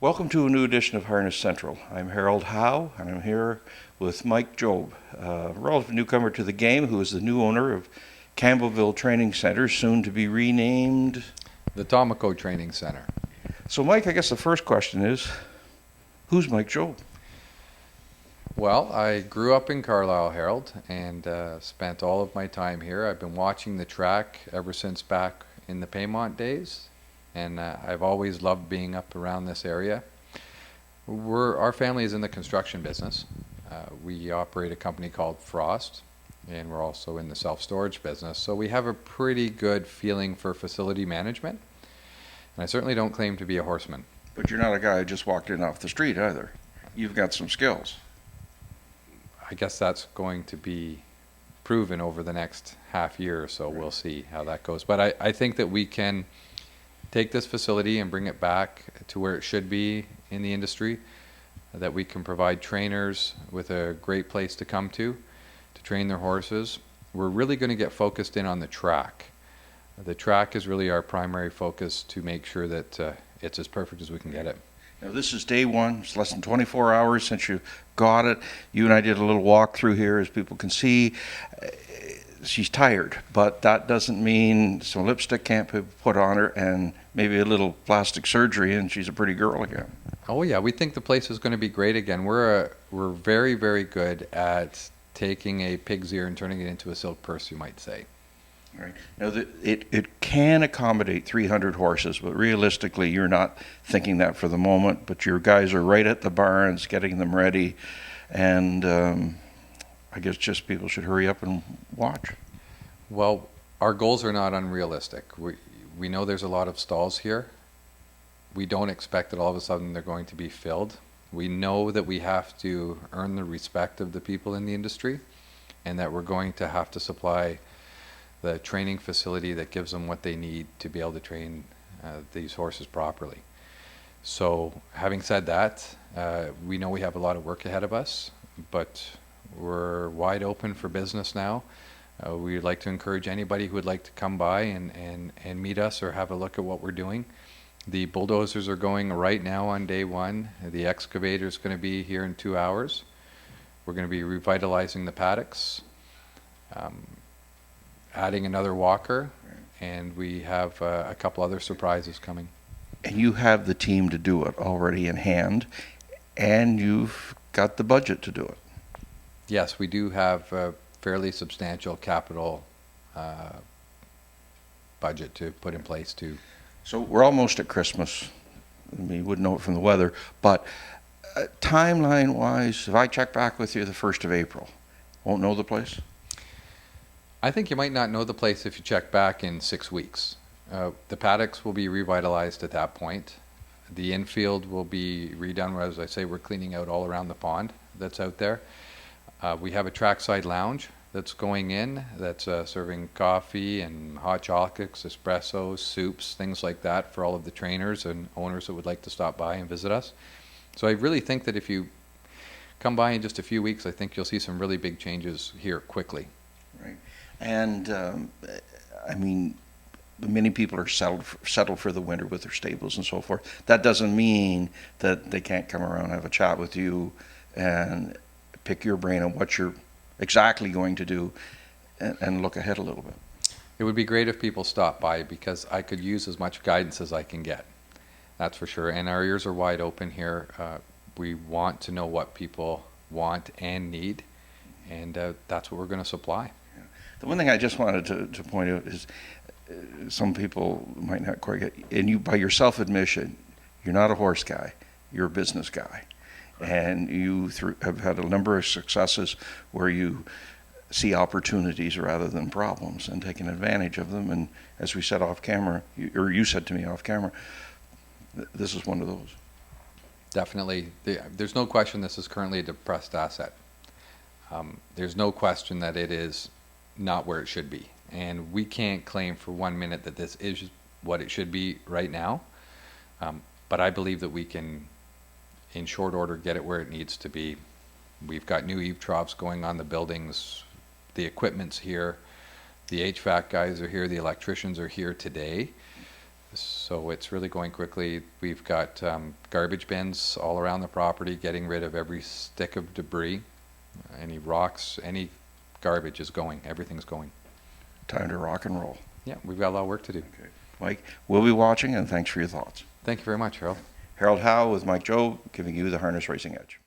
Welcome to a new edition of Harness Central. I'm Harold Howe, and I'm here with Mike Jobb, a relative newcomer to the game who is the new owner of Campbellville Training Center, soon to be renamed The Tomaco Training Center. So, Mike, I guess the first question is, who's Mike Jobb? Well, I grew up in Carlisle, Harold, and spent all of my time here. I've been watching the track ever since back in the Paymont days, and I've always loved being up around this area. Our family is in the construction business. We operate a company called Frost, and we're also in the self-storage business. So we have a pretty good feeling for facility management, and I certainly don't claim to be a horseman. But you're not a guy who just walked in off the street either. You've got some skills. I guess that's going to be proven over the next half year or so. We'll see how that goes. But I think that we can take this facility and bring it back to where it should be in the industry, that we can provide trainers with a great place to come to train their horses. We're really going to get focused in on the track. The track is really our primary focus to make sure that it's as perfect as we can get it. Now, this is day one. It's less than 24 hours since you got it. You and I did a little walk through here, as people can see. She's tired, but that doesn't mean some lipstick can't be put on her and maybe a little plastic surgery and she's a pretty girl again. Oh yeah, we think the place is going to be great again. We're very, very good at taking a pig's ear and turning it into a silk purse, you might say. Right. Now, it can accommodate 300 horses, but realistically, you're not thinking that for the moment. But your guys are right at the barns, getting them ready, and I guess just people should hurry up and watch. Well, our goals are not unrealistic. We know there's a lot of stalls here. We don't expect that all of a sudden they're going to be filled. We know that we have to earn the respect of the people in the industry, and that we're going to have to supply the training facility that gives them what they need to be able to train these horses properly. So having said that, we know we have a lot of work ahead of us, but we're wide open for business now. We'd like to encourage anybody who would like to come by and meet us or have a look at what we're doing. The bulldozers are going right now on day one. The excavator is going to be here in 2 hours. We're going to be revitalizing the paddocks, adding another walker, and we have a couple other surprises coming. And you have the team to do it already in hand, and you've got the budget to do it. Yes, we do have a fairly substantial capital budget to put in place too. So we're almost at Christmas. I mean, you wouldn't know it from the weather, but timeline-wise, if I check back with you the 1st of April, won't know the place? I think you might not know the place if you check back in 6 weeks. The paddocks will be revitalized at that point. The infield will be redone. As I say, we're cleaning out all around the pond that's out there. We have a trackside lounge that's going in, that's serving coffee and hot chocolates, espressos, soups, things like that for all of the trainers and owners that would like to stop by and visit us. So I really think that if you come by in just a few weeks, I think you'll see some really big changes here quickly. Right. And I mean, many people are settled for the winter with their stables and so forth. That doesn't mean that they can't come around and have a chat with you and pick your brain on what you're exactly going to do and look ahead a little bit. It would be great if people stopped by, because I could use as much guidance as I can get. That's for sure. And our ears are wide open here. We want to know what people want and need, and that's what we're going to supply. The one thing I just wanted to point out is some people might not quite get, and you, by your self-admission, you're not a horse guy, you're a business guy. And you have had a number of successes where you see opportunities rather than problems and taking advantage of them. And as we said off camera, you said to me off camera, this is one of those. Definitely. There's no question this is currently a depressed asset. There's no question that it is not where it should be. And we can't claim for 1 minute that this is what it should be right now. But I believe that we can, in short order, get it where it needs to be. We've got new eave troughs going on the buildings. The equipment's here. The HVAC guys are here. The electricians are here today. So it's really going quickly. We've got garbage bins all around the property, getting rid of every stick of debris, any rocks, any garbage is going. Everything's going. Time to rock and roll. Yeah, we've got a lot of work to do. Okay. Mike, we'll be watching, and thanks for your thoughts. Thank you very much, Harold. Harold Howe with Mike Jobb, giving you the Harness Racing Edge.